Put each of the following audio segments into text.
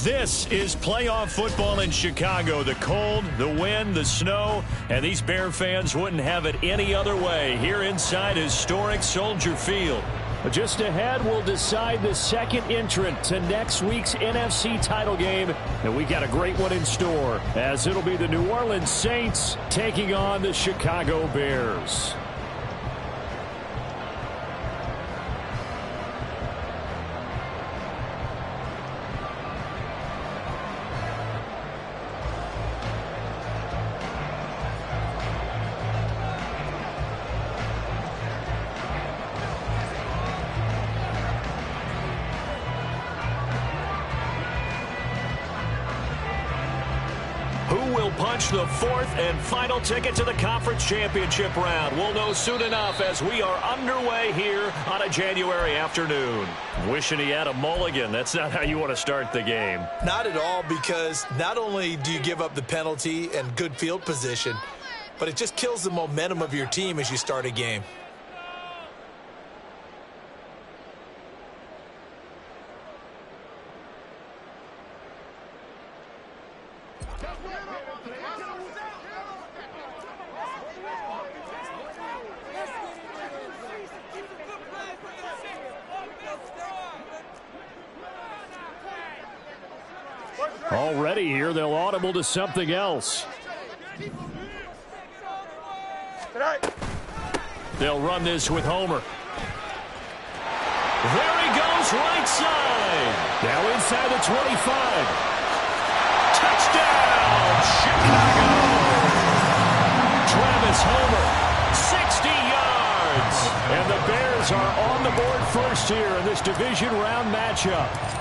This is playoff football in Chicago. The cold, the wind, the snow, and these Bear fans wouldn't have it any other way here inside historic Soldier Field. Just ahead, we'll decide the second entrant to next week's NFC title game. And we got a great one in store, as it'll be the New Orleans Saints taking on the Chicago Bears. Punch the fourth and final ticket to the conference championship round. We'll know soon enough as we are underway here on a January afternoon. Wishing he had a mulligan. That's not how you want to start the game. Not at all, because not only do you give up the penalty and good field position, but it just kills the momentum of your team as you start a game. Already here, they'll audible to something else. They'll run this with Homer. There he goes, right side. Now inside the 25. Touchdown, Chicago. Travis Homer, 60 yards. And the Bears are on the board first here in this division round matchup.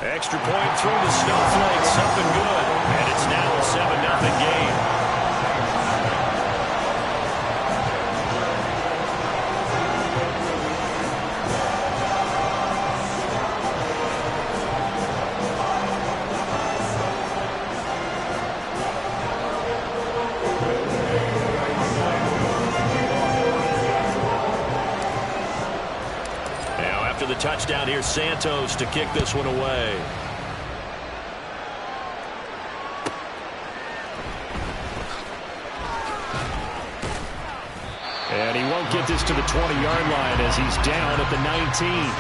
Extra point through the snowflake, something good. And it's now a 7-0 game. Now after the touchdown, here's Santos to kick this one away. And he won't get this to the 20-yard line as he's down at the 19.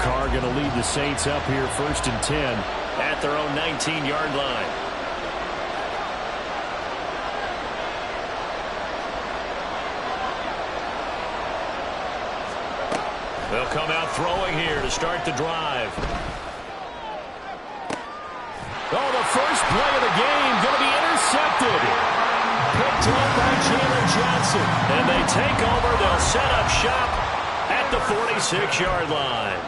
Carr going to lead the Saints up here 1st and 10 at their own 19-yard line. They'll come out throwing here to start the drive. Oh, the first play of the game going to be intercepted. Picked up by Jalen Johnson. And they take over. They'll set up shop at the 46-yard line.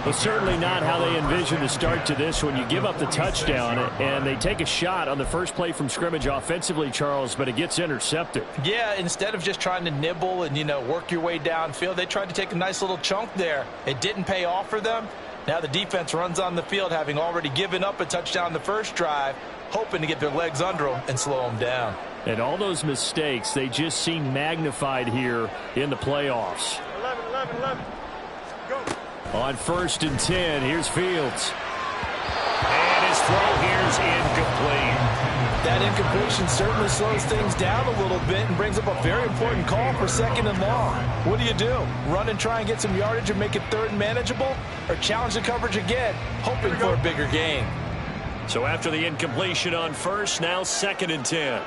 But certainly not how they envision the start to this when you give up the touchdown and they take a shot on the first play from scrimmage offensively, Charles, but it gets intercepted. Yeah, instead of just trying to nibble and, work your way downfield, they tried to take a nice little chunk there. It didn't pay off for them. Now the defense runs on the field, having already given up a touchdown the first drive, hoping to get their legs under them and slow them down. And all those mistakes, they just seem magnified here in the playoffs. 11. Go. On 1st and 10, here's Fields. And his throw here's incomplete. That incompletion certainly slows things down a little bit and brings up a very important call for 2nd and long. What do? Run and try and get some yardage and make it 3rd and manageable? Or challenge the coverage again, hoping for a bigger gain? So after the incompletion on 1st, now 2nd and 10.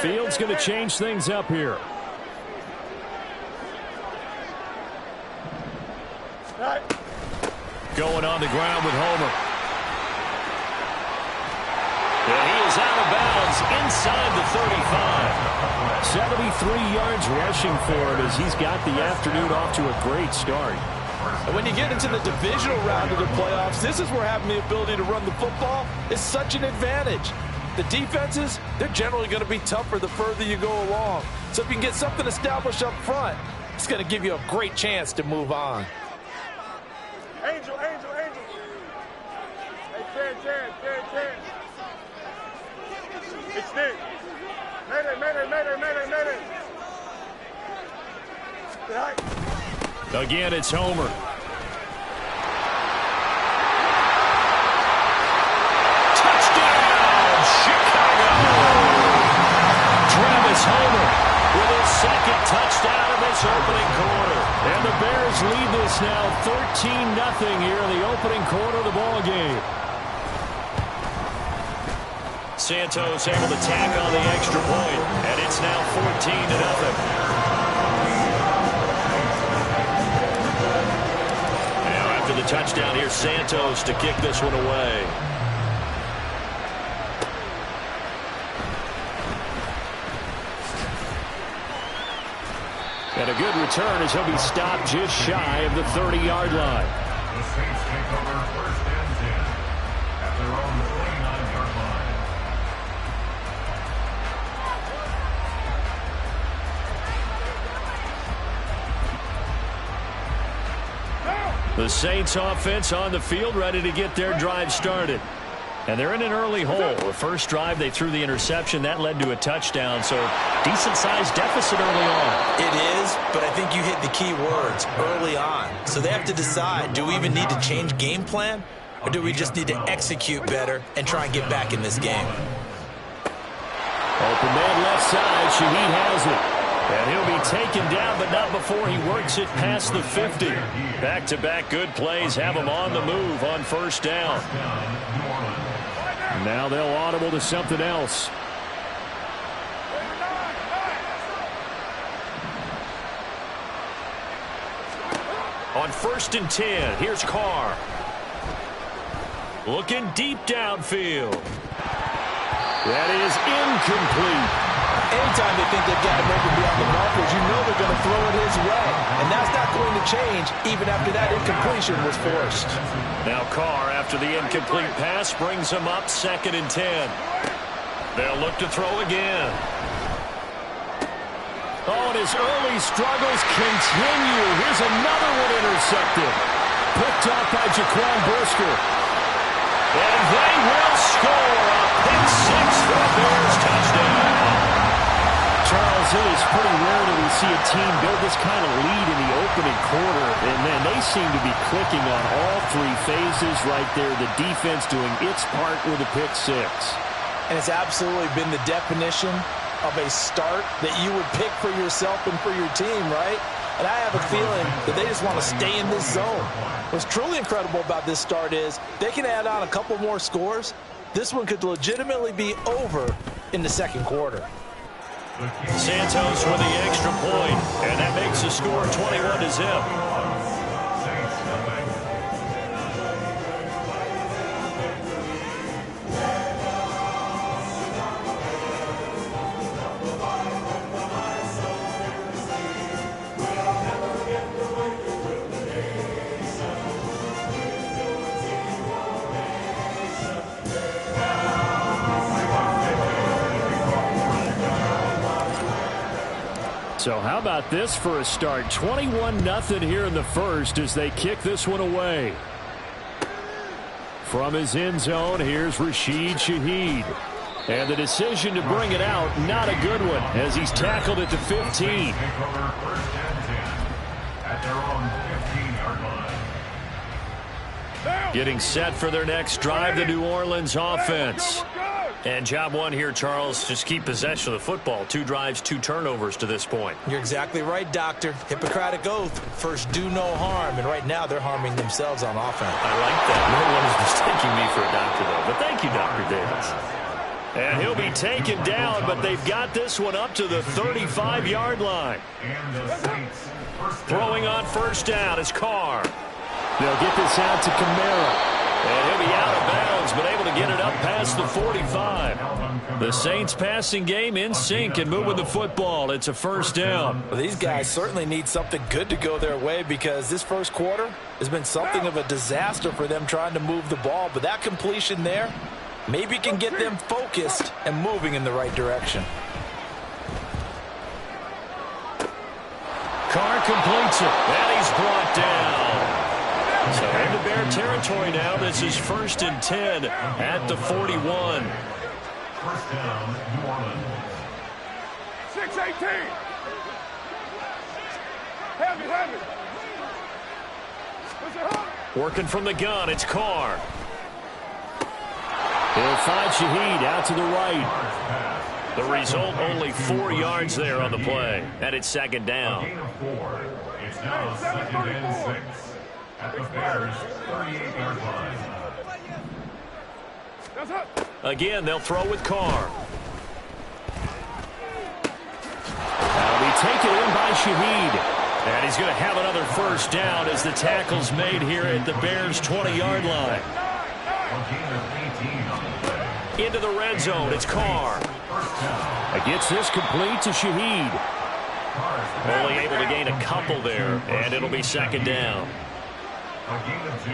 Fields going to change things up here. Going on the ground with Homer. And he is out of bounds inside the 35. 73 yards rushing for him as he's got the afternoon off to a great start. And when you get into the divisional round of the playoffs, this is where having the ability to run the football is such an advantage. The defenses, they're generally going to be tougher the further you go along. So if you can get something established up front, it's going to give you a great chance to move on. Angel. Hey, 10. It's Nick. Mayday. Again, it's Homer. Touchdown, Chicago! Travis Homer with his second touchdown of this opening quarter. And the Bears lead this now 13-0 here in the opening quarter of the ball game. Santos able to tack on the extra point, and it's now 14-0. After the touchdown, here's Santos to kick this one away. And a good return as he'll be stopped just shy of the 30-yard line. The Saints take over 1st and 10 at their own 29-yard line. The Saints offense on the field, ready to get their drive started. And they're in an early hole. The first drive, they threw the interception. That led to a touchdown, so decent-sized deficit early on. It is, but I think you hit the key words, early on. So they have to decide, do we even need to change game plan, or do we just need to execute better and try and get back in this game? Open man left side. Shaheed has it. And he'll be taken down, but not before he works it past the 50. Back-to-back good plays have him on the move on first down. Now they'll audible to something else. On 1st and 10, here's Carr. Looking deep downfield. That is incomplete. Anytime they think they've got him open beyond the markers, you know they're going to throw it his way. And that's not going to change even after that incompletion was forced. Now Carr, after the incomplete pass, brings him up 2nd and 10. They'll look to throw again. Oh, and his early struggles continue. Here's another one intercepted. Picked off by Jaquan Brisker. And they will score a pick six for a Bears touchdown. Charles, it is pretty rare that we see a team build this kind of lead in the opening quarter. And, man, they seem to be clicking on all three phases right there. The defense doing its part with a pick six. And it's absolutely been the definition of a start that you would pick for yourself and for your team, right? And I have a feeling that they just want to stay in this zone. What's truly incredible about this start is they can add on a couple more scores. This one could legitimately be over in the second quarter. Santos with the extra point, and that makes the score 21-0. So how about this for a start? 21-0 here in the first as they kick this one away. From his end zone, here's Rashid Shaheed. And the decision to bring it out, not a good one, as he's tackled at the 15. Getting set for their next drive, the New Orleans offense. And job one here, Charles, just keep possession of the football. 2 drives, 2 turnovers to this point. You're exactly right, Doctor. Hippocratic oath. First, do no harm. And right now, they're harming themselves on offense. I like that. No one is mistaking me for a doctor, though. But thank you, Dr. Davis. And he'll be taken down, but they've got this one up to the 35-yard line. Throwing on first down is Carr. They'll get this out to Kamara. And he'll be out of bounds, but able to get it up past the 45. The Saints passing game in sync and moving the football. It's a first down. Well, these guys certainly need something good to go their way because this first quarter has been something of a disaster for them trying to move the ball. But that completion there, Maybe can get them focused and moving in the right direction. Carr completes it. And he's brought down. So into Bear territory now. This is 1st and 10 at the 41. First down, New Orleans. 6-18. Heavy. Working from the gun, it's Carr. He'll find Shaheed out to the right. The result, only 4 yards there on the play. And it's 2nd down. Gain of 4. It's now 2nd and 6 at the Bears' 38-yard line. Again, they'll throw with Carr. That'll be taken in by Shaheed. And he's going to have another 1st down as the tackle's made here at the Bears' 20-yard line. A gain of 18 on the play. Into the red zone, it's Carr. Gets this complete to Shaheed. Only able to gain a couple there, and it'll be 2nd down. A gain of 2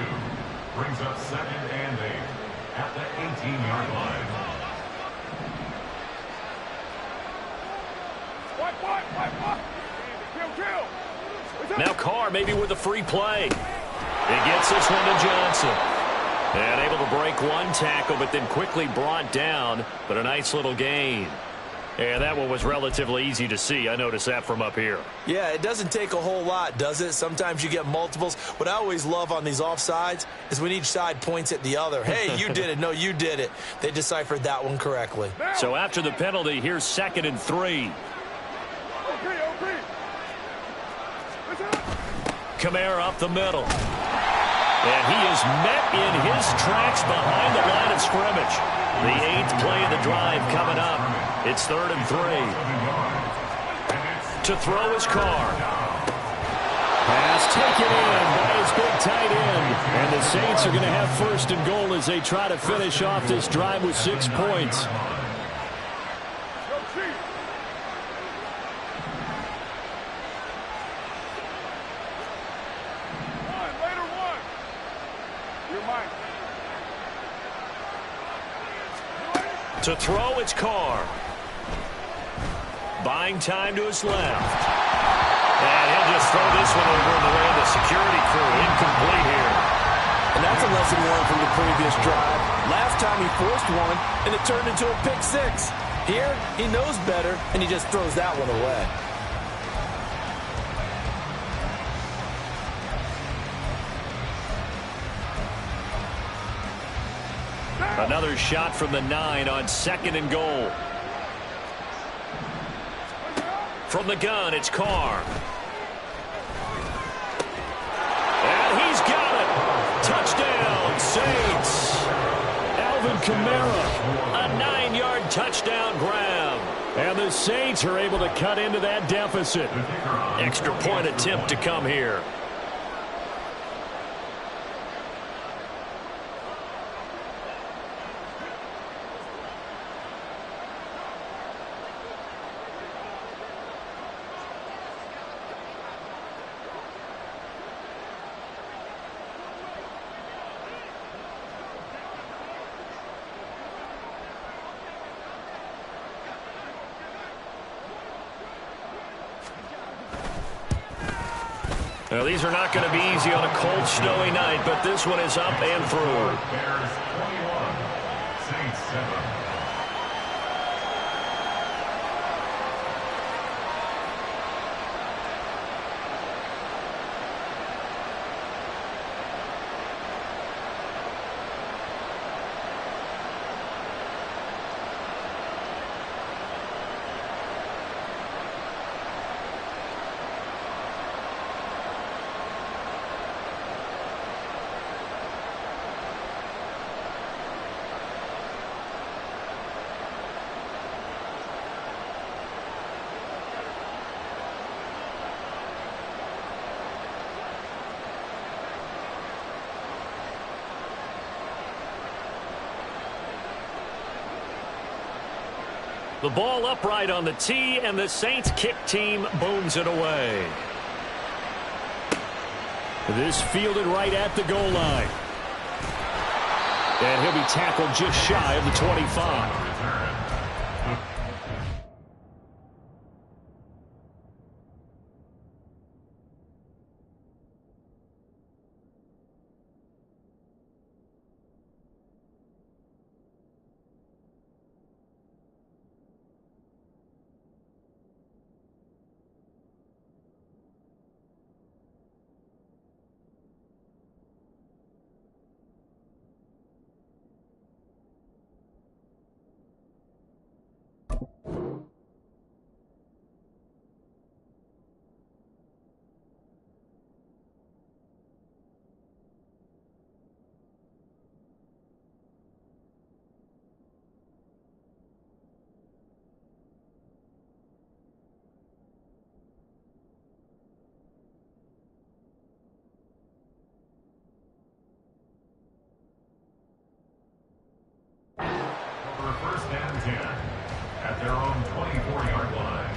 brings up 2nd and 8 at the 18-yard line. Now Carr maybe with a free play. He gets this one to Johnson. And able to break one tackle, but then quickly brought down. But a nice little gain. And that one was relatively easy to see. I noticed that from up here. Yeah, it doesn't take a whole lot, does it? Sometimes you get multiples. What I always love on these offsides is when each side points at the other. Hey, you did it. No, you did it. They deciphered that one correctly. So after the penalty, here's 2nd and 3. Kamara up the middle. And he is met in his tracks behind the line of scrimmage. The 8th play of the drive coming up. It's 3rd and 3. To throw his Carr. Pass taken in by his big tight end. And the Saints are going to have 1st and goal as they try to finish off this drive with 6 points. To throw, it's Carr. Buying time to his left. And he'll just throw this one over in the way of the security crew. Incomplete here. And that's a lesson learned from the previous drive. Last time he forced one, and it turned into a pick 6. Here, he knows better, and he just throws that one away. Another shot from the 9 on 2nd and goal. From the gun, it's Carr. And he's got it. Touchdown, Saints. Alvin Kamara. A 9-yard touchdown grab. And the Saints are able to cut into that deficit. Extra point attempt to come here. Well, these are not going to be easy on a cold, snowy night, but this one is up and through. Bears 21, Saints 7. The ball upright on the tee, and the Saints kick team booms it away. This fielded right at the goal line. And he'll be tackled just shy of the 25. First and 10 at their own 24-yard line.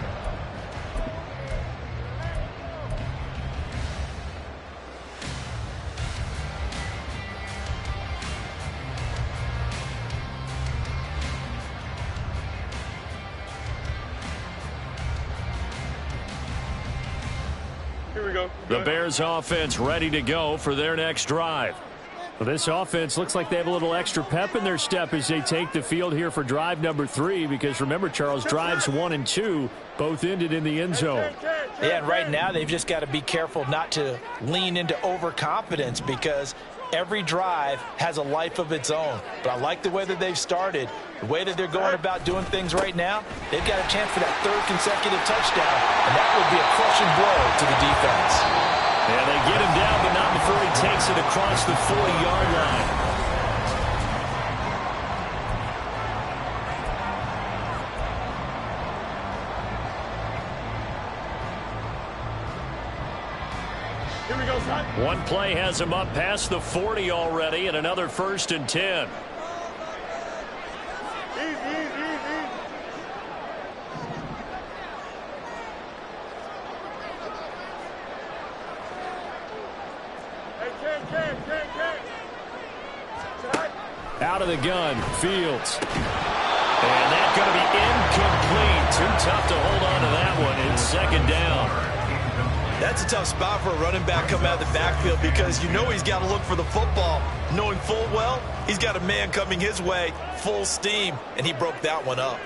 Here we go. The Bears offense ready to go for their next drive. Well, this offense looks like they have a little extra pep in their step as they take the field here for drive number 3, because remember, Charles, drives 1 and 2 both ended in the end zone. Yeah, and right now they've just got to be careful not to lean into overconfidence, because every drive has a life of its own. But I like the way that they've started, the way that they're going about doing things right now. They've got a chance for that 3rd consecutive touchdown, and that would be a crushing blow to the defense. Yeah, they get him down, but not before he takes it across the 40-yard line. Here we go, son. One play has him up past the 40 already, and another 1st and 10. Easy, easy, easy. Hey, Ken. Out of the gun, Fields. And that's going to be incomplete. Too tough to hold on to that one. It's 2nd down. That's a tough spot for a running back coming out of the backfield, because you know he's got to look for the football, knowing full well he's got a man coming his way full steam, and he broke that one up.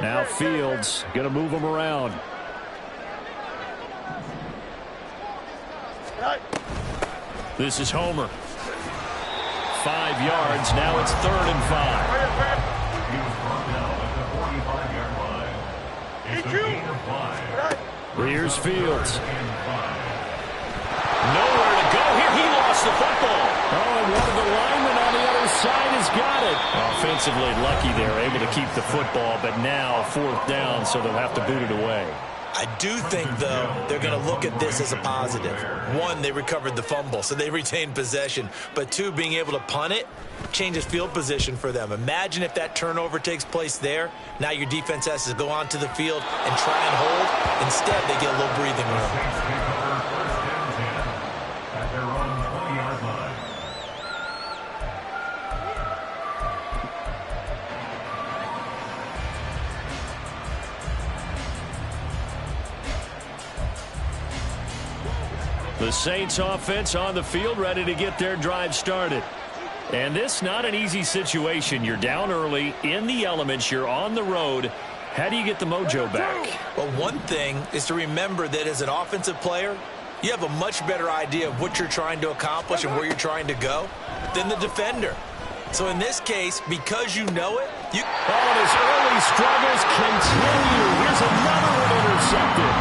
Now Fields going to move him around. This is Homer. 5 yards. Now it's 3rd and 5. He was brought down at the 45-yard line. It's a gain of 5. Here's Fields. And 5. Nowhere to go here. He lost the football. Oh, and one of the linemen on the other side has got it. Offensively lucky they're able to keep the football, but now 4th down, so they'll have to boot it away. I do think, though, they're going to look at this as a positive. 1, they recovered the fumble, so they retained possession. But 2, being able to punt it changes field position for them. Imagine if that turnover takes place there. Now your defense has to go onto the field and try and hold. Instead, they get a little breathing room. First and 10 at their own 20-yard line. The Saints offense on the field, ready to get their drive started. And this not an easy situation. You're down early, in the elements, you're on the road. How do you get the mojo back? Well, one thing is to remember that as an offensive player, you have a much better idea of what you're trying to accomplish and where you're trying to go than the defender. So in this case, because you know it, you... Oh, and his early struggles continue. Here's another one intercepted.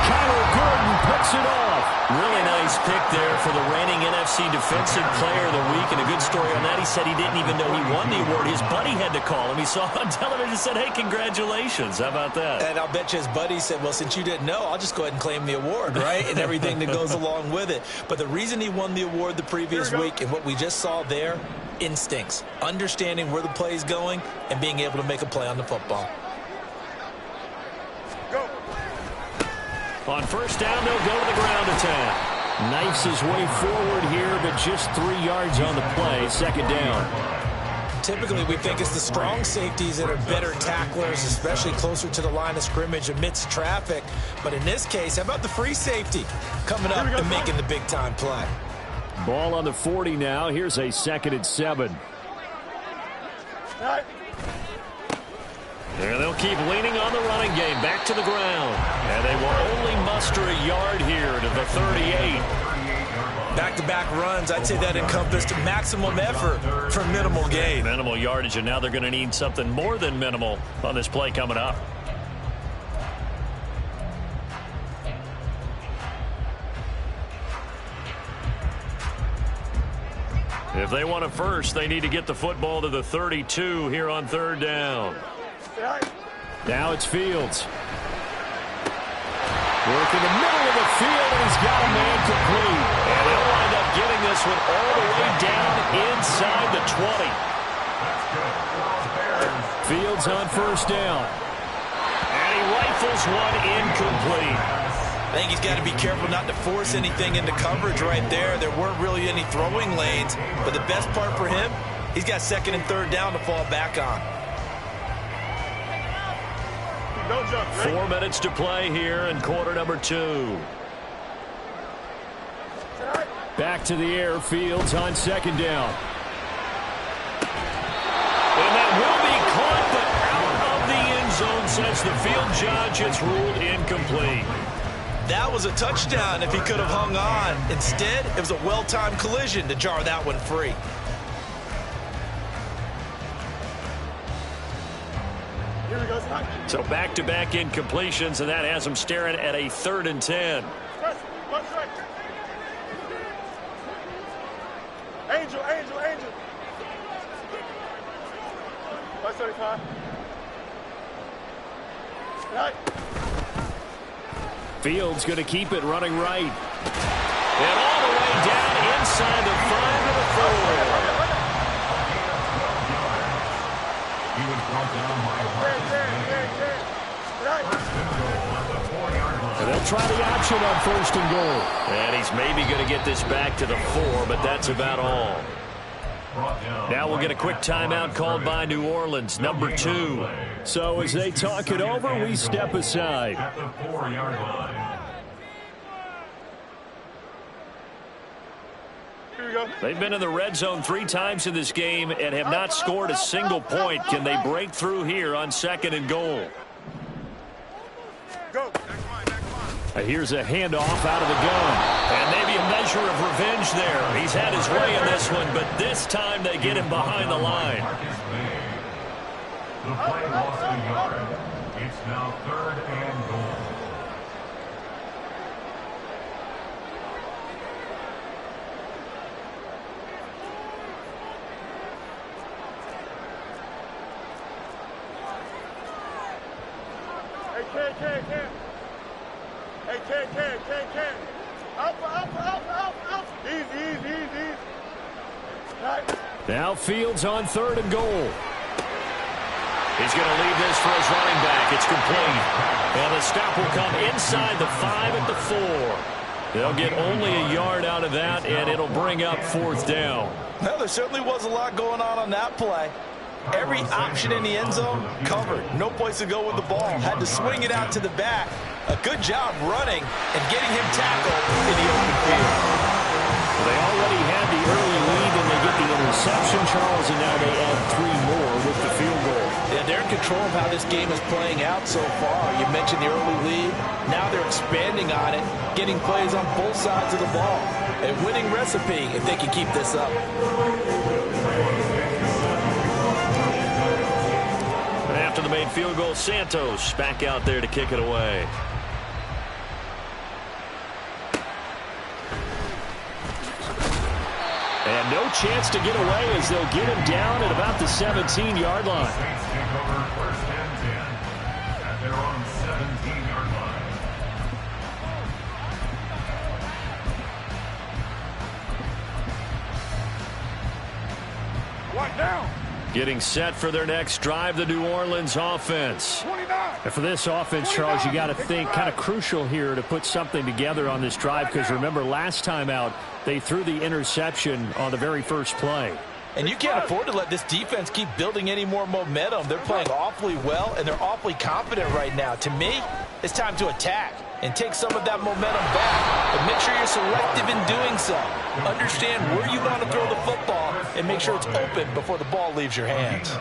Kyler Gordon picks it off. Really nice pick there for the reigning NFC Defensive Player of the Week. And a good story on that, he said he didn't even know he won the award. His buddy had to call him. He saw him on television and said, hey, congratulations. How about that? And I'll bet you his buddy said, well, since you didn't know, I'll just go ahead and claim the award, right? And everything that goes along with it. But the reason he won the award the previous week and what we just saw there, instincts, understanding where the play is going and being able to make a play on the football. On 1st down, they'll go to the ground attack. Knifes his way forward here, but just 3 yards on the play. Second down. Typically, we think it's the strong safeties that are better tacklers, especially closer to the line of scrimmage amidst traffic. But in this case, how about the free safety coming up and making the big-time play? Ball on the 40 now. Here's a 2nd and 7. And they'll keep leaning on the running game. Back to the ground. And they will only muster a yard here to the 38. Back-to-back runs, I'd say that encompassed maximum effort for minimal gain. Minimal yardage, and now they're going to need something more than minimal on this play coming up. If they want it first, they need to get the football to the 32 here on 3rd down. Now it's Fields. Work in the middle of the field, and he's got a man complete. And they'll wind up getting this one all the way down inside the 20. Fields on 1st down. And he rifles one incomplete. I think he's got to be careful not to force anything into coverage right there. There weren't really any throwing lanes, but the best part for him, he's got 2nd and 3rd down to fall back on. 4 minutes to play here in quarter number 2. Back to the air. Fields on 2nd down. And that will be caught, but out of the end zone, says the field judge. It's ruled incomplete. That was a touchdown if he could have hung on. Instead, it was a well-timed collision to jar that one free. So back-to-back incompletions, and that has them staring at a 3rd and 10. Angel. 135. Right. Fields going to keep it running right. And all the way down inside the 5 to the 4. He was brought down by And they'll try the option on 1st and goal. And he's maybe going to get this back to the 4, but that's about all. Now we'll get a quick timeout called by New Orleans, number 2. So as they talk it over, we step aside. at the 4-yard line. They've been in the red zone 3 times in this game and have not scored a single point. Can they break through here on 2nd and goal? Go. Here's a handoff out of the gun. And maybe a measure of revenge there. He's had his way in this one, but this time they get him behind the line. The play lost a yard. It's now 3rd and goal. Hey, Ken. Up. Easy. Right. Now Fields on 3rd and goal. He's going to leave this for his running back. It's complete. And the stop will come inside the 5 at the 4. They'll get only a yard out of that, and it'll bring up 4th down. Well, there certainly was a lot going on that play. Every option in the end zone covered. No place to go with the ball. Had to swing it out to the back. A good job running and getting him tackled in the open field. They already had the early lead, and they get the interception, Charles, and now they add 3 more with the field goal. Yeah, they're in control of how this game is playing out so far. You mentioned the early lead. Now they're expanding on it, getting plays on both sides of the ball. A winning recipe if they can keep this up. After the made field goal, Santos back out there to kick it away. And no chance to get away as they'll get him down at about the 17-yard line. Saints take over 1st and 10 at their own 17-yard line. What down? Getting set for their next drive, the New Orleans offense. 29. And for this offense, Charles, you got to think kind of crucial here to put something together on this drive, because remember last time out they threw the interception on the very first play. And you can't afford to let this defense keep building any more momentum. They're playing awfully well, and they're awfully confident right now. To me, it's time to attack and take some of that momentum back. But make sure you're selective in doing so. Understand where you want to throw the football and make sure it's open before the ball leaves your hands.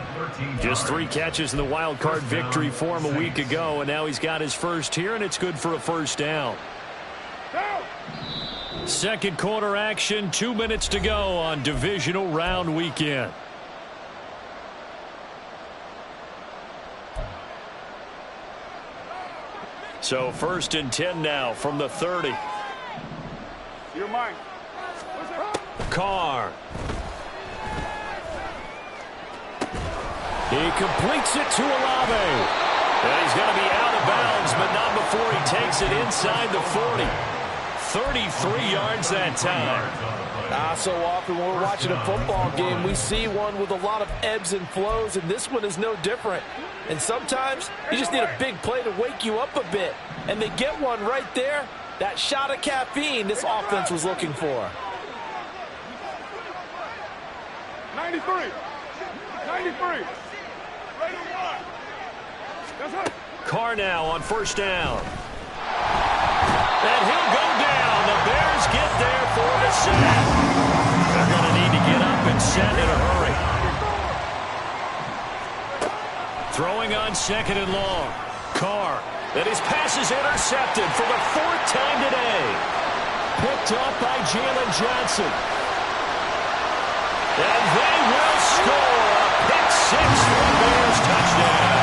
Just 3 catches in the wild card victory for him a week ago, and now he's got his first here, and it's good for a first down. Second quarter action, 2 minutes to go on divisional round weekend. So 1st and 10 now from the 30. Your mind. Carr. He completes it to Olave. And he's going to be out of bounds, but not before he takes it inside the 40. 33 yards that time. So often when we're watching a football game, we see one with a lot of ebbs and flows, and this one is no different. And sometimes you just need a big play to wake you up a bit. And they get one right there. That shot of caffeine this offense was looking for. 93. 93. Carr now on first down. And he'll go down. The Bears get there for the sack. They're going to need to get up and set in a hurry. Throwing on 2nd and long. Carr. And his pass is intercepted for the 4th time today. Picked up by Jalen Johnson. And they will score a pick 6 for the Bears touchdown.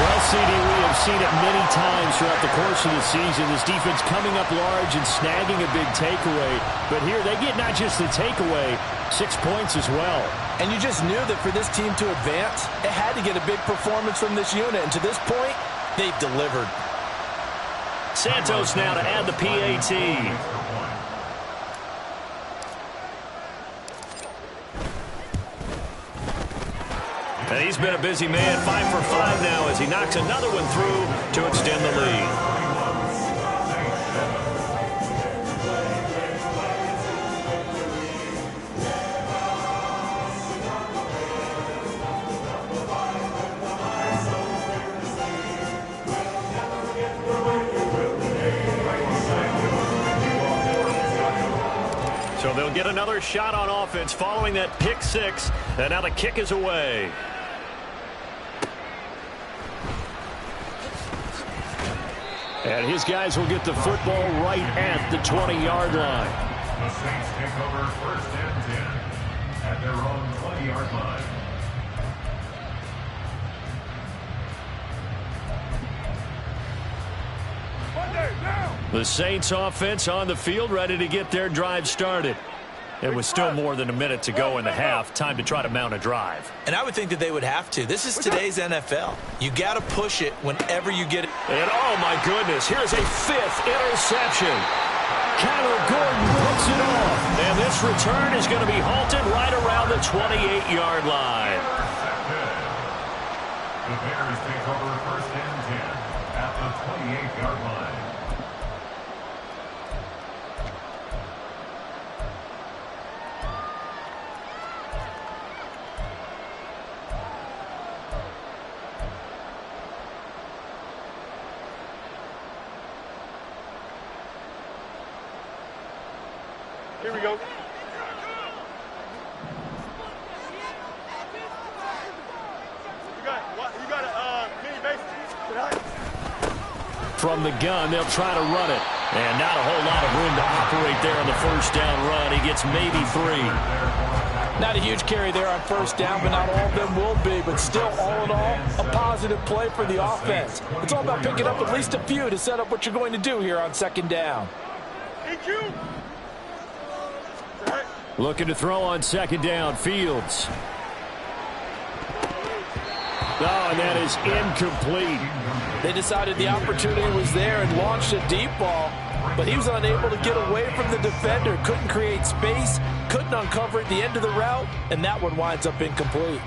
Well, CD, we have seen it many times throughout the course of the season. This defense coming up large and snagging a big takeaway. But here they get not just the takeaway, 6 points as well. And you just knew that for this team to advance, it had to get a big performance from this unit. And to this point, they've delivered. Santos now to add the PAT. And he's been a busy man, 5 for 5 now as he knocks another one through to extend the lead. So they'll get another shot on offense following that pick 6, and now the kick is away. And his guys will get the football right at the 20-yard line. The Saints take over 1st and 10 at their own 20-yard line. The Saints offense on the field, ready to get their drive started. It was still more than a minute to go in the half. Time to try to mount a drive. And I would think that they would have to. This is today's NFL. You got to push it whenever you get it. And oh my goodness, here's a 5th interception. Kyler Gordon puts it off. And this return is going to be halted right around the 28-yard line. The Bears take over 1st and 10 at the 28-yard line. Here we go. You got a mini base tonight. From the gun, they'll try to run it. And not a whole lot of room to operate there on the first down run. He gets maybe 3. Not a huge carry there on first down, but not all of them will be. But still, all in all, a positive play for the offense. It's all about picking up at least a few to set up what you're going to do here on 2nd down. EQ. Looking to throw on 2nd down, Fields. Oh, and that is incomplete. They decided the opportunity was there and launched a deep ball. but he was unable to get away from the defender. Couldn't create space, couldn't uncover at the end of the route, and that one winds up incomplete.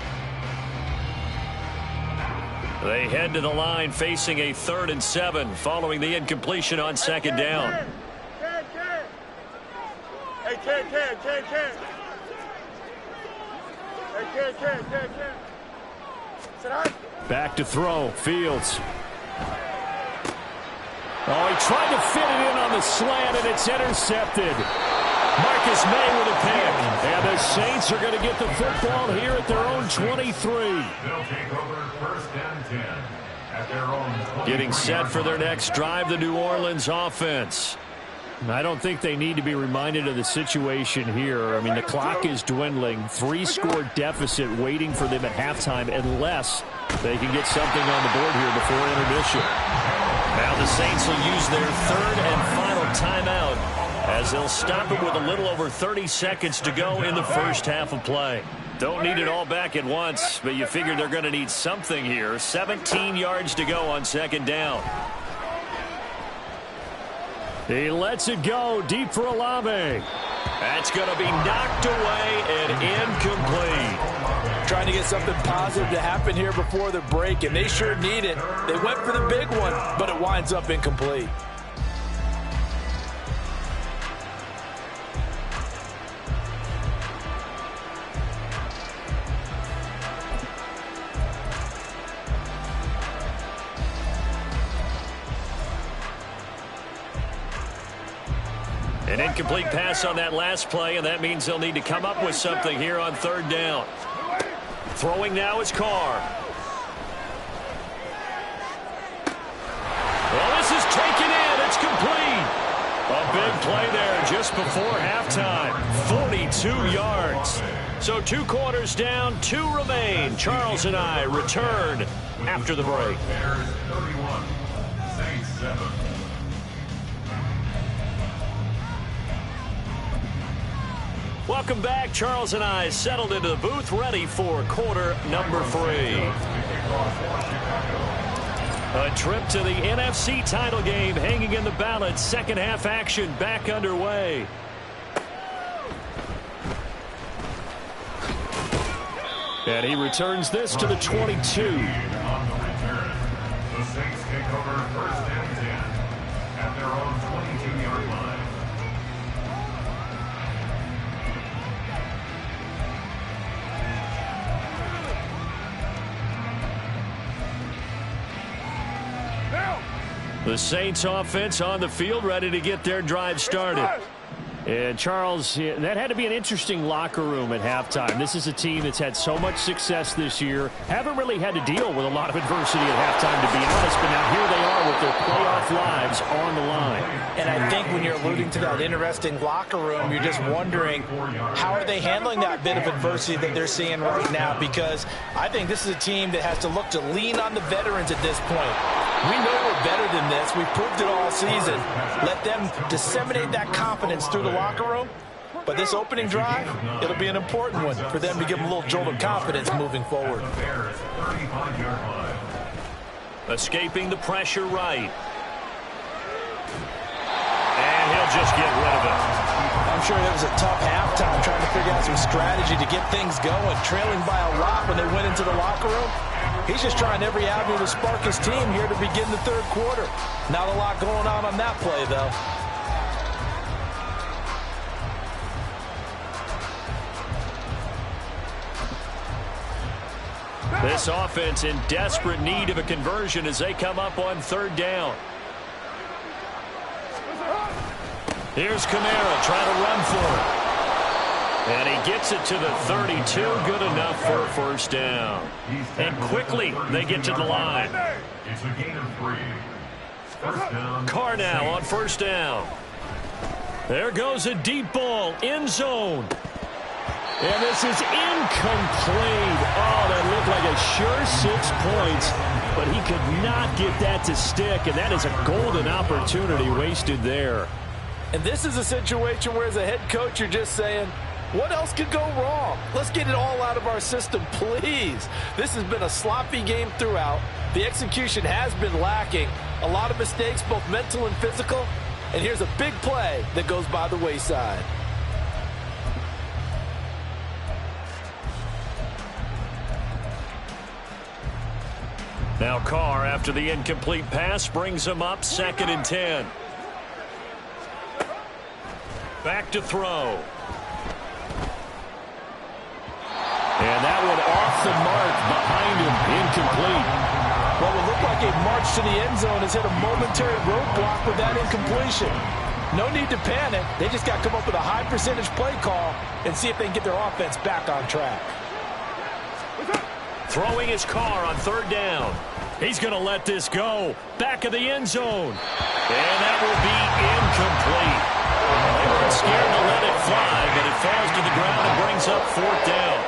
They head to the line facing a 3rd and 7 following the incompletion on 2nd down. Hey, Ken. Hey, Ken. Sit down. Back to throw. Fields. Oh, he tried to fit it in on the slant, and it's intercepted. Marcus May with a pick. And the Saints are going to get the football here at their own 23. They'll take over 1st and 10 at their own 23. Getting set for their next drive, the New Orleans offense. I don't think they need to be reminded of the situation here. I mean, the clock is dwindling. 3-score deficit waiting for them at halftime unless they can get something on the board here before intermission. Now the Saints will use their 3rd and final timeout as they'll stop it with a little over 30 seconds to go in the first half of play. Don't need it all back at once, but you figure they're going to need something here. 17 yards to go on 2nd down. He lets it go deep for Olave. That's going to be knocked away and incomplete. Trying to get something positive to happen here before the break, and they sure need it. They went for the big one, but it winds up incomplete. An incomplete pass on that last play, and that means they'll need to come up with something here on 3rd down. Throwing now is Carr. Well, this is taken in. It's complete. A big play there just before halftime. 42 yards. So 2 quarters down, 2 remain. Charles and I return after the break. Bears 31, Saints 7. Welcome back. Charles and I settled into the booth, ready for quarter number 3. A trip to the NFC title game hanging in the balance. Second half action back underway. And he returns this to the 22. On the return, the Saints take over 1st and 10 at their own 22-yard line. The Saints offense on the field, ready to get their drive started. And Charles, that had to be an interesting locker room at halftime. This is a team that's had so much success this year. Haven't really had to deal with a lot of adversity at halftime, to be honest. But now here they are with their playoff lives on the line. And I think when you're alluding to that interesting locker room, you're just wondering, how are they handling that bit of adversity that they're seeing right now? Because I think this is a team that has to look to lean on the veterans at this point. We know we're better than this. We've proved it all season. Let them disseminate that confidence through the locker room. But this opening drive, it'll be an important one for them to give them a little jolt of confidence moving forward. Escaping the pressure right. And he'll just get rid of it. I'm sure that was a tough halftime trying to figure out some strategy to get things going. Trailing by a lot when they went into the locker room. He's just trying every avenue to spark his team here to begin the 3rd quarter. Not a lot going on that play, though. This offense in desperate need of a conversion as they come up on 3rd down. Here's Kamara trying to run for it. And he gets it to the 32. Good enough for a 1st down. And quickly they get to the line. It's a gain of 3. 1st down. Carr now on 1st down. There goes a deep ball. End zone. And this is incomplete. Oh, that looked like a sure 6 points. But he could not get that to stick. And that is a golden opportunity wasted there. And this is a situation where as a head coach you're just saying, what else could go wrong? Let's get it all out of our system, please. This has been a sloppy game throughout. The execution has been lacking. A lot of mistakes, both mental and physical. and here's a big play that goes by the wayside. Now Carr, after the incomplete pass, brings him up 2nd and 10. Back to throw. And that one off the mark behind him, incomplete. What would look like a march to the end zone has hit a momentary roadblock with that incompletion. No need to panic. They just got to come up with a high percentage play call and see if they can get their offense back on track. Throwing his Carr on 3rd down. He's going to let this go. Back of the end zone. And that will be incomplete. They weren't scared to let it fly, but it falls to the ground and brings up 4th down.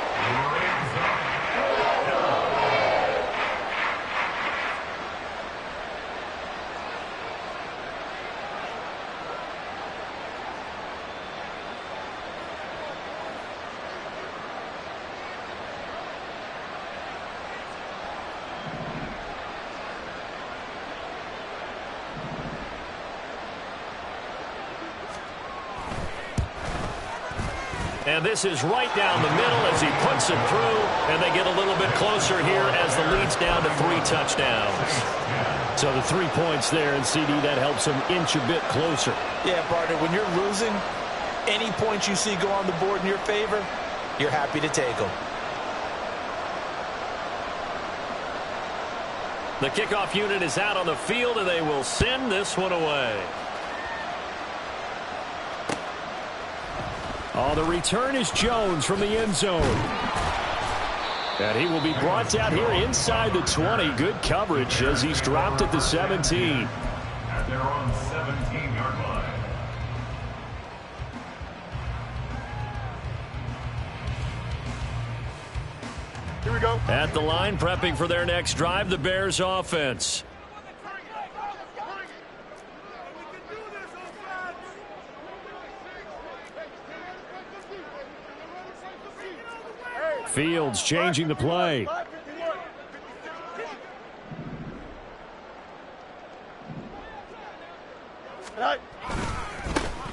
And this is right down the middle as he puts it through, and they get a little bit closer here as the lead's down to 3 touchdowns. So the 3 points there, and CD, that helps him inch a bit closer. Yeah, partner, when you're losing, any points you see go on the board in your favor, you're happy to take them. The kickoff unit is out on the field, and they will send this one away. Oh, the return is Jones from the end zone. And he will be brought down here inside the 20. Good coverage as he's dropped at the 17. At their own 17-yard line. Here we go. At the line, prepping for their next drive, the Bears offense. Fields changing the play.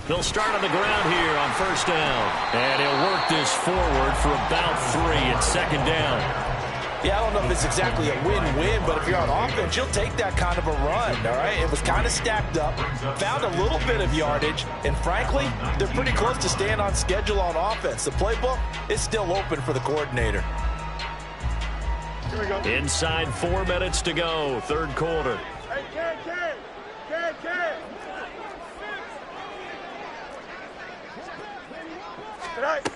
They'll start on the ground here on 1st down. And he'll work this forward for about 3 at 2nd down. Yeah, I don't know if it's exactly a win-win, but if you're on offense, you'll take that kind of a run, all right? It was kind of stacked up, found a little bit of yardage, and frankly, they're pretty close to staying on schedule on offense. The playbook is still open for the coordinator. Here we go. Inside 4 minutes to go, 3rd quarter. Hey, Ken. Tonight.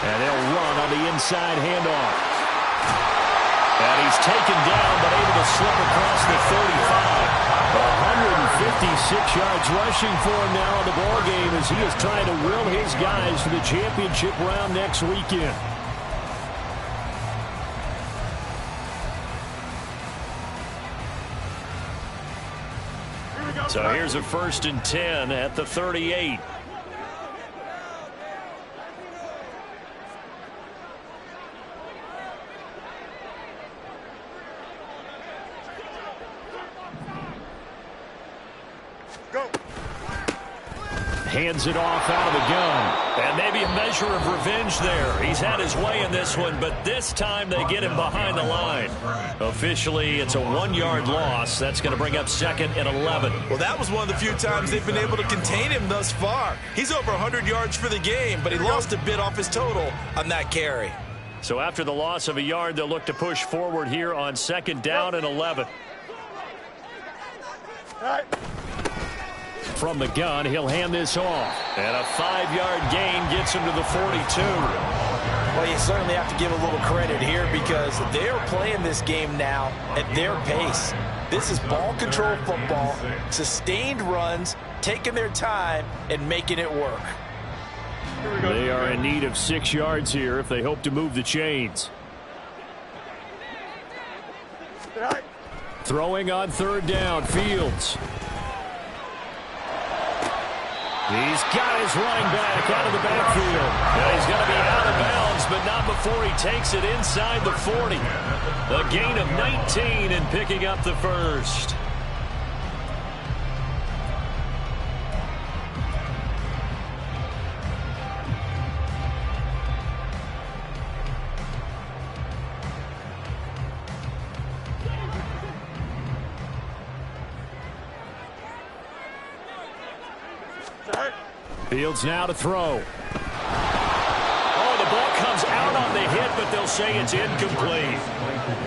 And they'll run on the inside handoff. And he's taken down, but able to slip across the 35. 156 yards rushing for him now in the ballgame as he is trying to will his guys to the championship round next weekend. So here's a 1st and 10 at the 38. Hands it off out of the gun. And maybe a measure of revenge there. He's had his way in this one, but this time they get him behind the line. Officially, it's a 1-yard loss. That's going to bring up 2nd and 11. Well, that was one of the few times they've been able to contain him thus far. He's over 100 yards for the game, but he lost a bit off his total on that carry. So after the loss of a yard, they'll look to push forward here on 2nd down and 11. From the gun, he'll hand this off. And a 5-yard gain gets him to the 42. Well, you certainly have to give a little credit here because they're playing this game now at their pace. This is ball control football, sustained runs, taking their time, and making it work. They are in need of 6 yards here if they hope to move the chains. Throwing on 3rd down, Fields. He's got his running back out of the backfield. And he's going to be out of bounds, but not before he takes it inside the 40. A gain of 19 and picking up the 1st. Fields now to throw. Oh, the ball comes out on the hit, but they'll say it's incomplete.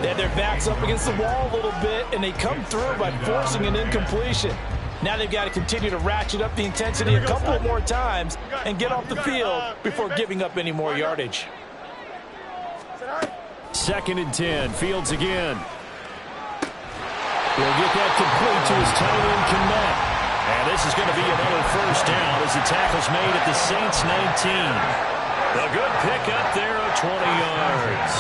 They had their backs up against the wall a little bit, and they come through by forcing an incompletion. Now they've got to continue to ratchet up the intensity a couple more times and get off the field before giving up any more yardage. 2nd and 10. Fields again. He'll get that complete to his tight end, Connect. And this is going to be another first down as the tackle's made at the Saints 19. A good pickup there of 20 yards.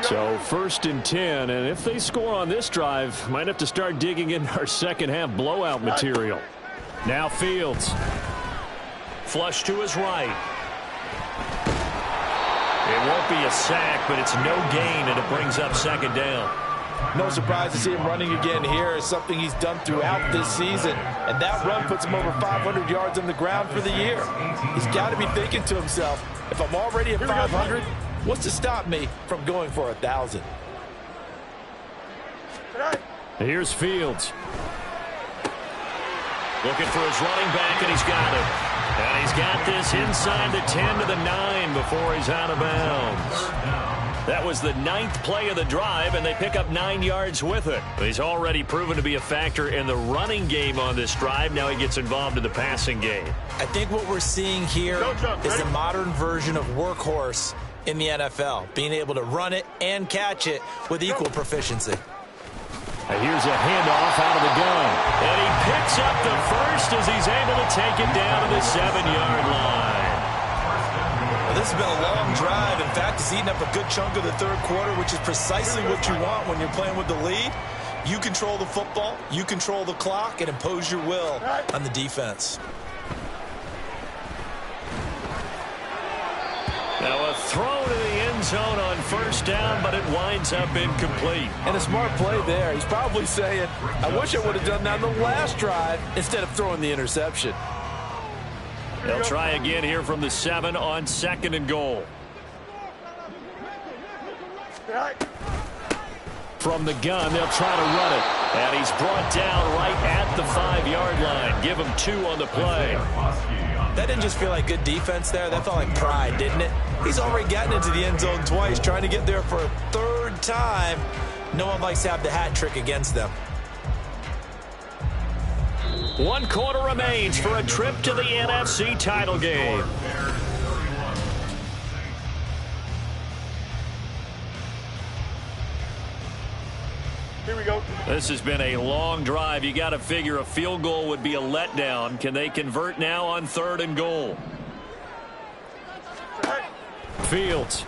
So 1st and 10, and if they score on this drive, might have to start digging in our second half blowout material. Now Fields. Flush to his right. It won't be a sack, but it's no gain, and it brings up 2nd down. No surprise to see him running again here. It's something he's done throughout this season. And that run puts him over 500 yards on the ground for the year. He's got to be thinking to himself, if I'm already at 500, what's to stop me from going for 1,000? Here's Fields. Looking for his running back, and he's got it. And he's got this inside the 10 to the 9 before he's out of bounds. That was the 9th play of the drive, and they pick up 9 yards with it. He's already proven to be a factor in the running game on this drive. Now he gets involved in the passing game. I think what we're seeing here is the modern version of workhorse in the NFL, being able to run it and catch it with equal proficiency. Here's a handoff out of the gun. And he picks up the first as he's able to take it down to the 7-yard line. Well, this has been a long drive. In fact, it's eaten up a good chunk of the 3rd quarter, which is precisely what you want when you're playing with the lead. You control the football, you control the clock, and impose your will on the defense. Now a throw to the end zone on 1st down, but it winds up incomplete. And a smart play there. He's probably saying, I wish I would have done that on the last drive instead of throwing the interception. They'll try again here from the 7 on 2nd and goal. From the gun, they'll try to run it. And he's brought down right at the 5-yard line. Give him 2 on the play. That didn't just feel like good defense there. That felt like pride, didn't it? He's already gotten into the end zone twice, trying to get there for a 3rd time. No one likes to have the hat trick against them. 1 quarter remains for a trip to the NFC title game. Here we go. This has been a long drive. You got to figure a field goal would be a letdown. Can they convert now on 3rd and goal? Fields.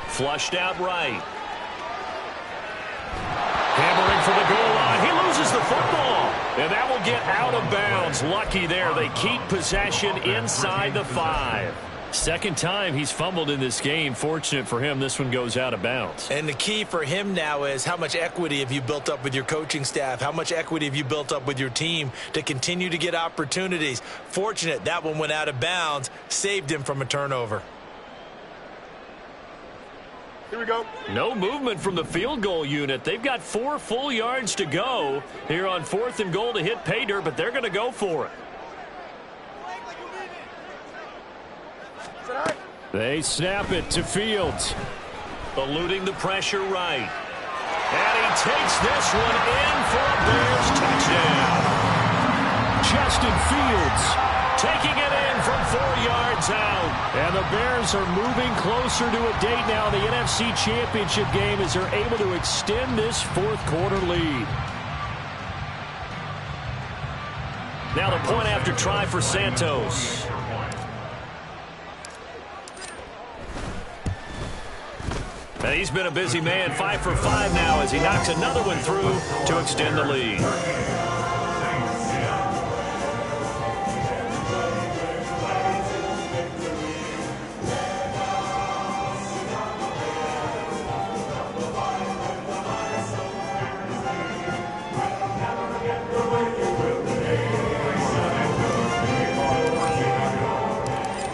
Flushed out right. Hammering for the goal line. He loses the football. And that will get out of bounds. Lucky there. They keep possession inside the 5. 2nd time he's fumbled in this game. Fortunate for him, this one goes out of bounds. And the key for him now is how much equity have you built up with your coaching staff? How much equity have you built up with your team to continue to get opportunities? Fortunate that one went out of bounds, saved him from a turnover. Here we go. No movement from the field goal unit. They've got 4 full yards to go here on 4th and goal to hit pay dirt, but they're going to go for it. They snap it to Fields. Eluding the pressure right. And he takes this one in for a Bears touchdown. Justin Fields taking it in from 4 yards out. And the Bears are moving closer to a date now in the NFC Championship game as they're able to extend this 4th quarter lead. Now the point after try for Santos. And he's been a busy man, 5 for 5 now as he knocks another one through to extend the lead.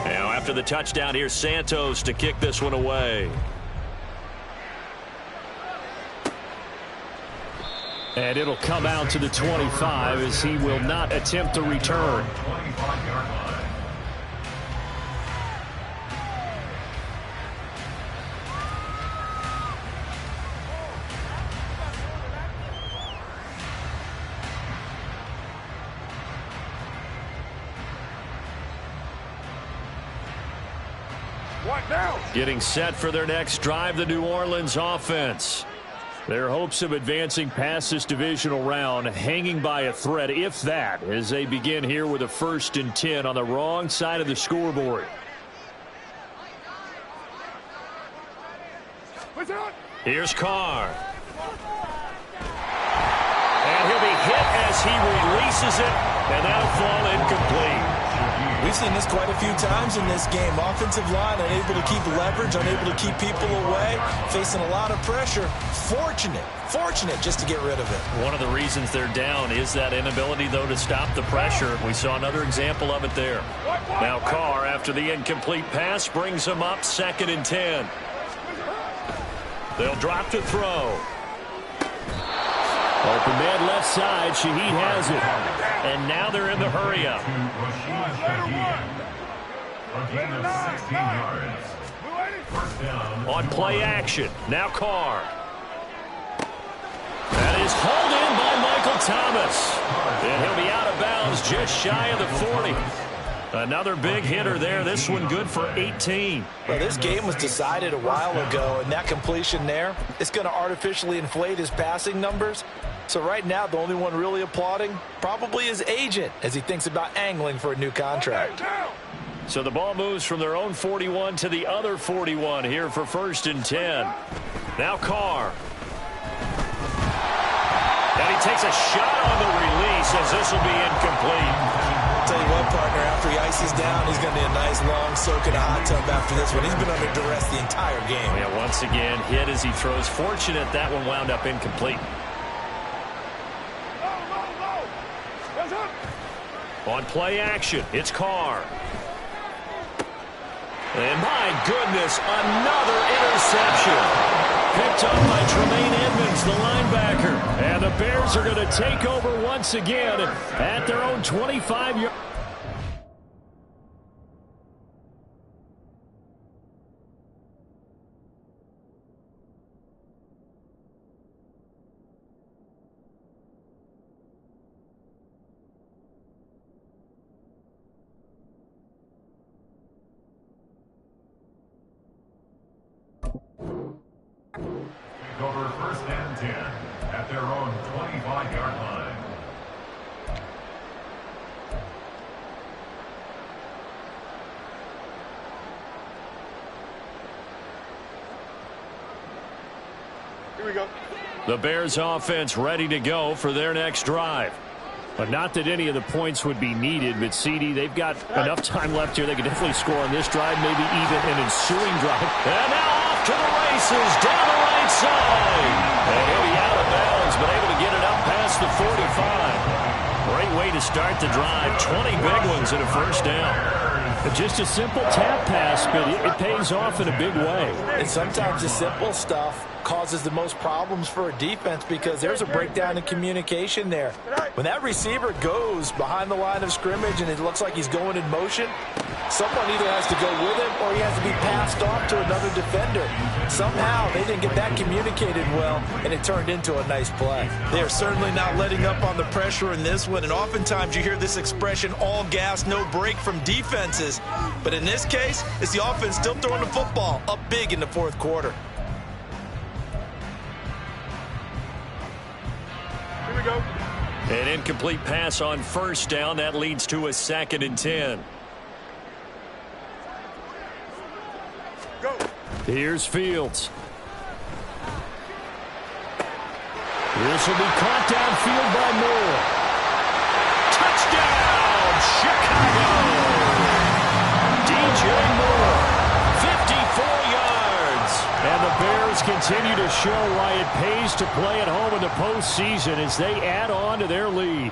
Now after the touchdown, here's Santos to kick this one away. And it'll come out to the 25 as he will not attempt to return. 25-yard line. Getting set for their next drive, the New Orleans offense. Their hopes of advancing past this divisional round hanging by a thread, if that, as they begin here with a 1st and 10 on the wrong side of the scoreboard. Here's Carr. And he'll be hit as he releases it, and that'll fall incomplete. We've seen this quite a few times in this game. Offensive line unable to keep leverage, unable to keep people away, facing a lot of pressure. Fortunate just to get rid of it. One of the reasons they're down is that inability, though, to stop the pressure. We saw another example of it there. Now Carr, after the incomplete pass, brings him up 2nd and 10. They'll drop to throw. Open man left side. Shaheed has it. And now they're in the hurry-up. A gain of 16 yards. First down. On play action. Now Carr. That is hauled in by Michael Thomas. And he'll be out of bounds just shy of the 40. Another big hitter there. This one good for 18. Well, this game was decided a while ago, and that completion there, it's going to artificially inflate his passing numbers. So right now, the only one really applauding probably his agent as he thinks about angling for a new contract. So the ball moves from their own 41 to the other 41 here for 1st and 10. Now Carr. And he takes a shot on the release as this will be incomplete. Tell you what, partner, after he ices down, he's going to be a nice long soak in a hot tub after this one. He's been under duress the entire game. Yeah, once again, hit as he throws. Fortunate that one wound up incomplete. On play action, it's Carr. And my goodness, another interception. Picked up by Tremaine Edmonds, the linebacker. And the Bears are going to take over once again at their own 25-yard. Over 1st and 10 at their own 25-yard line. Here we go. The Bears offense ready to go for their next drive. But not that any of the points would be needed, but CD, they've got enough time left here. They can definitely score on this drive, maybe even an ensuing drive. And now off to the races down the right side. And he'll be out of bounds, but able to get it up past the 45. Great way to start the drive. 20 big ones and a 1st down. Just a simple tap pass, but it pays off in a big way. And sometimes the simple stuff causes the most problems for a defense because there's a breakdown in communication there. When that receiver goes behind the line of scrimmage and it looks like he's going in motion, someone either has to go with him or he has to be passed off to another defender. Somehow they didn't get that communicated well, and it turned into a nice play. They are certainly not letting up on the pressure in this one, and oftentimes you hear this expression, all gas, no break from defenses. But in this case, it's the offense still throwing the football up big in the 4th quarter. Here we go. An incomplete pass on 1st down. That leads to a 2nd and 10. Go. Here's Fields. This will be caught downfield by Moore. Touchdown, Chicago! DJ Moore, 54 yards. And the Bears continue to show why it pays to play at home in the postseason as they add on to their lead.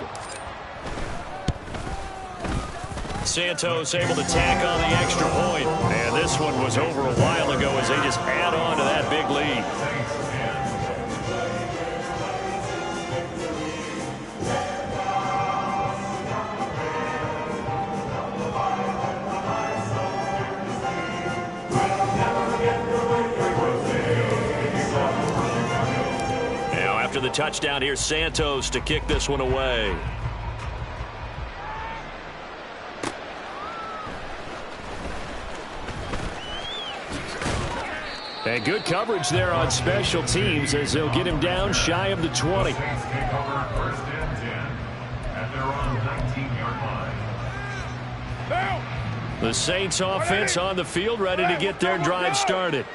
Santos able to tack on the extra point. And this one was over a while ago as they just add on to that big lead. touchdown. Here's Santos to kick this one away. And good coverage there on special teams as they'll get him down shy of the 20. The Saints take over first and 10 at their own 19-yard line. The Saints offense on the field, ready to get their drive started.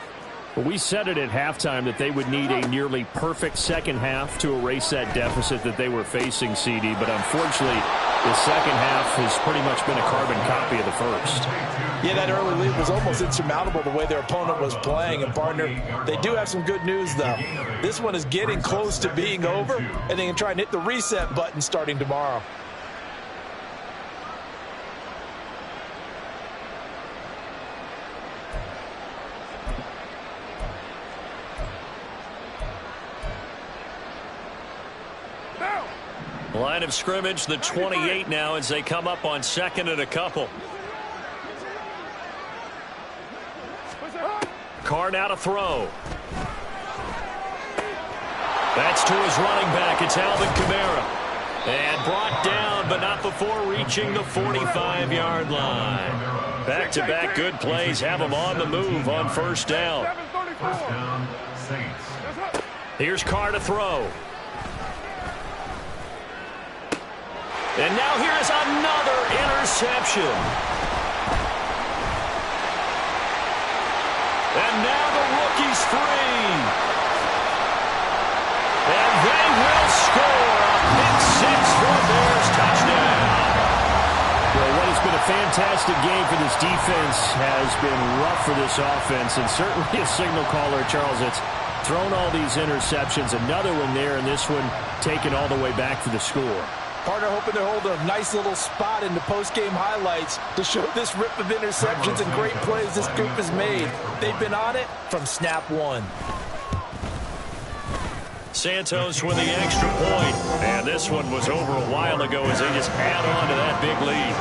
Well, we said it at halftime that they would need a nearly perfect second half to erase that deficit that they were facing, CD. But unfortunately, the second half has pretty much been a carbon copy of the first. Yeah, that early lead was almost insurmountable the way their opponent was playing. And, partner, they do have some good news, though. This one is getting close to being over, and they can try and hit the reset button starting tomorrow. Line of scrimmage, the 28 now as they come up on second and a couple. Carr now to throw. That's to his running back. It's Alvin Kamara. And brought down, but not before reaching the 45-yard line. Back-to-back good plays have him on the move on first down. First down, Saints. Here's Carr to throw. And now here is another interception. And now the rookie's free. And they will score a pick-6 for a Bears touchdown. Well, what has been a fantastic game for this defense has been rough for this offense, and certainly a signal caller, Charles. It's thrown all these interceptions. Another one there, and this one taken all the way back for the score. Partner hoping to hold a nice little spot in the post-game highlights to show this rip of interceptions and great plays this group has made. They've been on it from snap one. Santos with the extra point. And this one was over a while ago as they just add on to that big lead.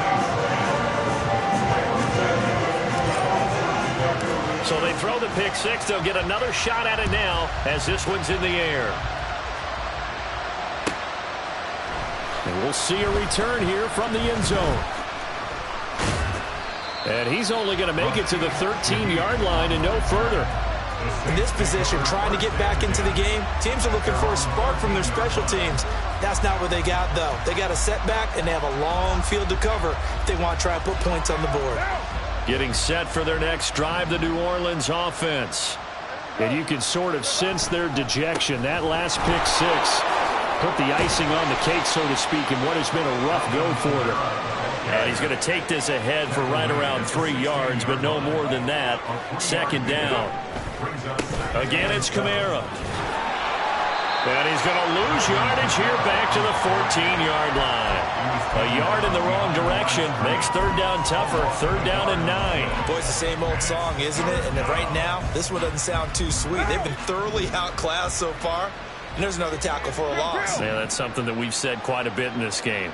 So they throw the pick-6. They'll get another shot at it now as this one's in the air. And we'll see a return here from the end zone. And he's only going to make it to the 13-yard line and no further. In this position, trying to get back into the game, teams are looking for a spark from their special teams. That's not what they got, though. They got a setback, and they have a long field to cover if they want to try and put points on the board. Getting set for their next drive, the New Orleans offense. And you can sort of sense their dejection. That last pick-6 put the icing on the cake, so to speak, in what has been a rough go for them. And he's going to take this ahead for right around 3 yards, but no more than that. Second down. Again, it's Kamara. And he's going to lose yardage here back to the 14-yard line. A yard in the wrong direction makes third down tougher. Third down and 9. Boy, it's the same old song, isn't it? And right now, this one doesn't sound too sweet. They've been thoroughly outclassed so far. And there's another tackle for a loss. Yeah, that's something that we've said quite a bit in this game.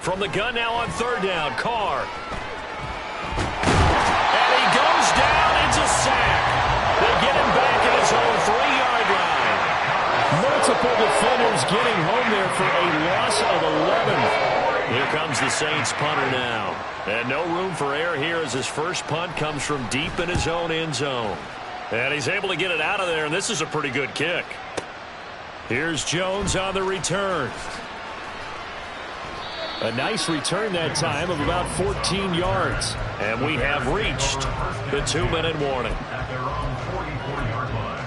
From the gun now on third down, Carr. And he goes down. It's a sack. They get him back at his own 3-yard line. Multiple defenders getting home there for a loss of 11. Here comes the Saints punter now. And no room for error here as his first punt comes from deep in his own end zone. And he's able to get it out of there, and this is a pretty good kick. Here's Jones on the return. A nice return that time of about 14 yards. And we have reached the 2-minute warning. At their own 44-yard line.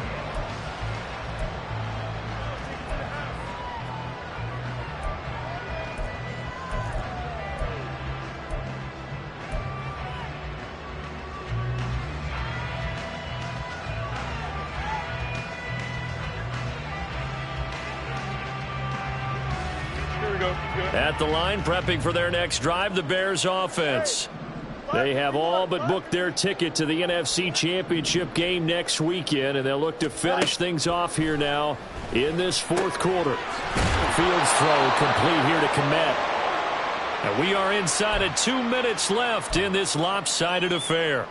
At the line, prepping for their next drive, the Bears offense. They have all but booked their ticket to the NFC Championship game next weekend, and they'll look to finish things off here now in this fourth quarter. Fields throw complete here to Komet. And we are inside of 2 minutes left in this lopsided affair.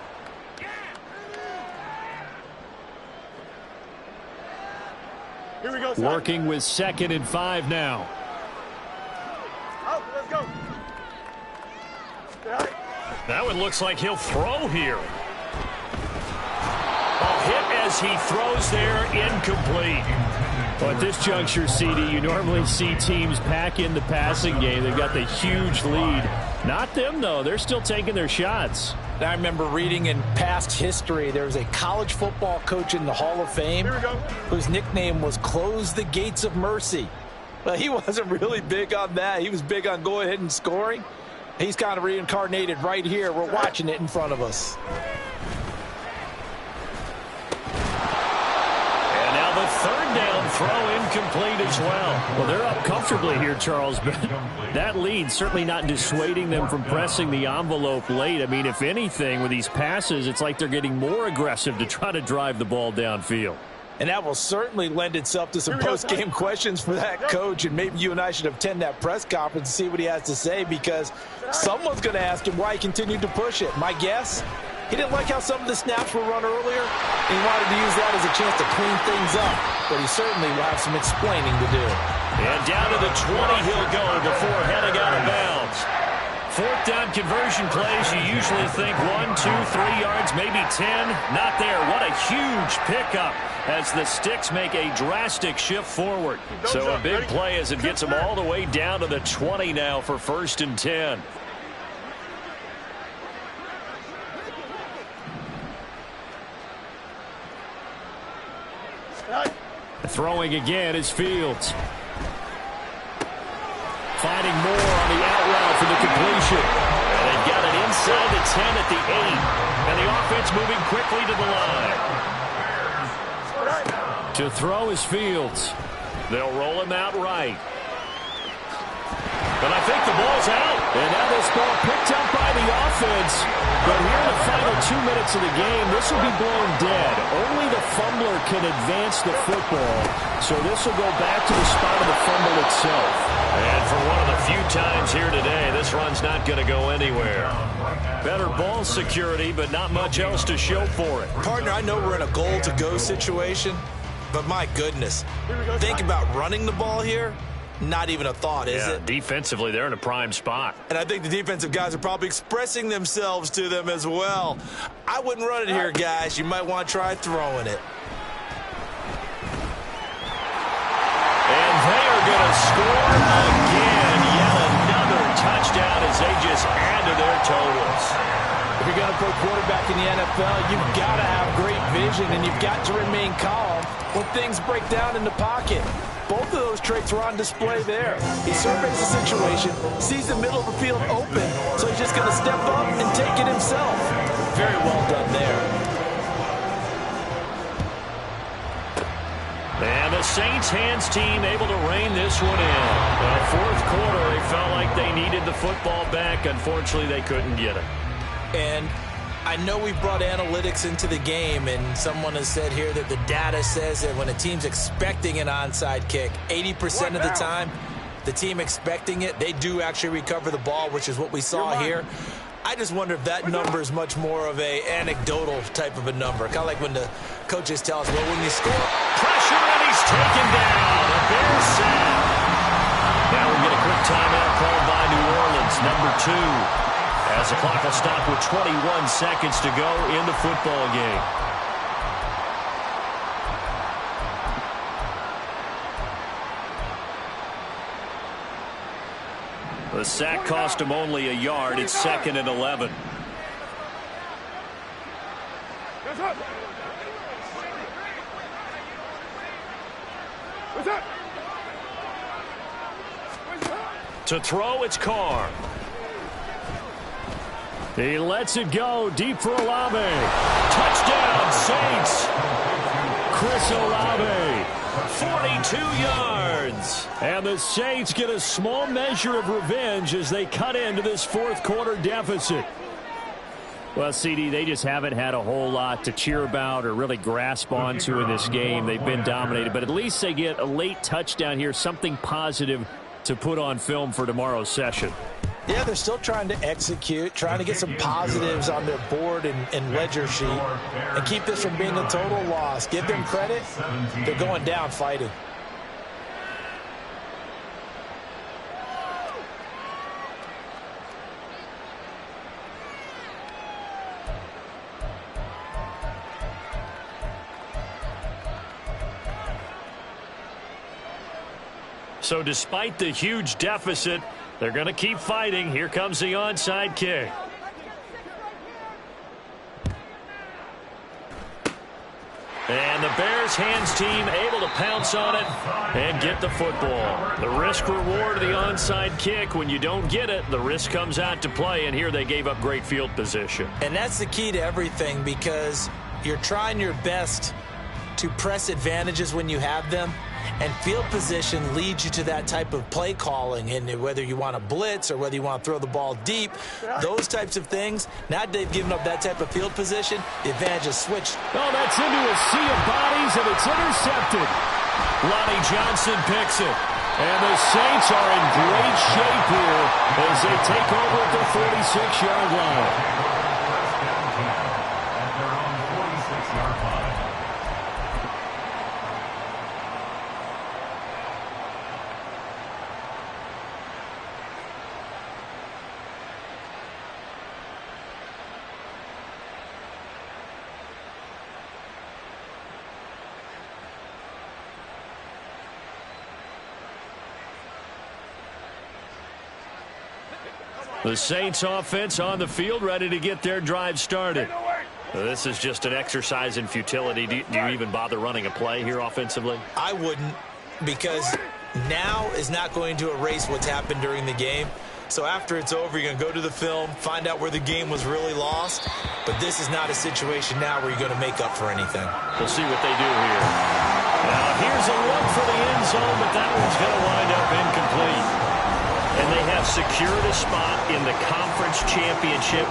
Here we go, son. Working with 2nd and 5 now. Out, let's go. That one looks like he'll throw here. A hit as he throws there, incomplete. Well, at this juncture, CD, you normally see teams pack in the passing game. They've got the huge lead. Not them, though. They're still taking their shots. I remember reading in past history, there was a college football coach in the Hall of Fame whose nickname was Close the Gates of Mercy. Well, he wasn't really big on that. He was big on going ahead and scoring. He's kind of reincarnated right here. We're watching it in front of us. And now the 3rd down throw incomplete as well. Well, they're up comfortably here, Charles, but that lead certainly not dissuading them from pressing the envelope late. I mean, if anything, with these passes, it's like they're getting more aggressive to try to drive the ball downfield. And that will certainly lend itself to some post-game questions for that coach. And maybe you and I should attend that press conference and see what he has to say, because someone's going to ask him why he continued to push it. My guess, he didn't like how some of the snaps were run earlier, and he wanted to use that as a chance to clean things up. But he certainly will have some explaining to do. And down to the 20 he'll go before heading out of bounds. 4th down conversion plays, you usually think 1, 2, 3 yards, maybe 10. Not there. What a huge pickup as the Sticks make a drastic shift forward. So a big play as it gets them all the way down to the 20 now for 1st and 10. Throwing again is Fields. Finding more on the out route for the completion. And they've got it inside the 10 at the 8. And the offense moving quickly to the line. To throw is Fields. They'll roll him out right. But I think the ball's out. And now this ball picked up by the offense. But here in the final 2 minutes of the game, this will be blown dead. Only the fumbler can advance the football. So this will go back to the spot of the fumble itself. And for one of the few times here today, this run's not going to go anywhere. Better ball security, but not much else to show for it. Partner, I know we're in a goal-to-go situation, but my goodness, think about running the ball here. Not even a thought, is it? Defensively, they're in a prime spot. And I think the defensive guys are probably expressing themselves to them as well. I wouldn't run it here, guys. You might want to try throwing it. And they are going to score again. Yet another touchdown as they just add to their totals. If you're going to play quarterback in the NFL, you've got to have great vision, and you've got to remain calm when things break down in the pocket. Both of those traits were on display there. He surveys the situation, sees the middle of the field open, so he's just going to step up and take it himself. Very well done there. And the Saints hands team able to rein this one in. Well, 4th quarter, they felt like they needed the football back. Unfortunately, they couldn't get it. And I know we brought analytics into the game, and someone has said here that the data says that when a team's expecting an onside kick, 80% of the time, the team expecting it, they do actually recover the ball, which is what we saw here. I just wonder if that number is much more of a anecdotal type of a number. Kind of like when the coaches tell us, well, when you score, pressure, and he's taken down. The Bears sack. Now we get a quick timeout called by New Orleans, number 2. As the clock will stop with 21 seconds to go in the football game. The sack cost him only a yard. It's 2nd and 11. To throw, it's Carr. He lets it go deep for Olave. Touchdown, Saints. Chris Olave. 42 yards. And the Saints get a small measure of revenge as they cut into this 4th quarter deficit. Well, CD, they just haven't had a whole lot to cheer about or really grasp onto in this game. They've been dominated, but at least they get a late touchdown here, something positive to put on film for tomorrow's session. Yeah, they're still trying to execute, trying to get some positives on their board and ledger sheet and keep this from being a total loss. Give them credit. They're going down fighting. So despite the huge deficit, they're going to keep fighting. Here comes the onside kick. And the Bears hands team able to pounce on it and get the football. The risk reward of the onside kick. When you don't get it, the risk comes out to play, and here they gave up great field position. And that's the key to everything, because you're trying your best to press advantages when you have them. And field position leads you to that type of play calling, and whether you want to blitz or whether you want to throw the ball deep, those types of things. Now they've given up that type of field position, the advantage is switched. Oh, that's into a sea of bodies, and it's intercepted. Lonnie Johnson picks it. And the Saints are in great shape here as they take over at the 46-yard line. At their own 46-yard line. The Saints offense on the field, ready to get their drive started. This is just an exercise in futility. Do you even bother running a play here offensively? I wouldn't, because now is not going to erase what's happened during the game. So after it's over, you're going to go to the film, find out where the game was really lost. But this is not a situation now where you're going to make up for anything. We'll see what they do here. Now here's a look for the end zone, but that one's going to wind up incomplete. And they have secured a spot in the conference championship.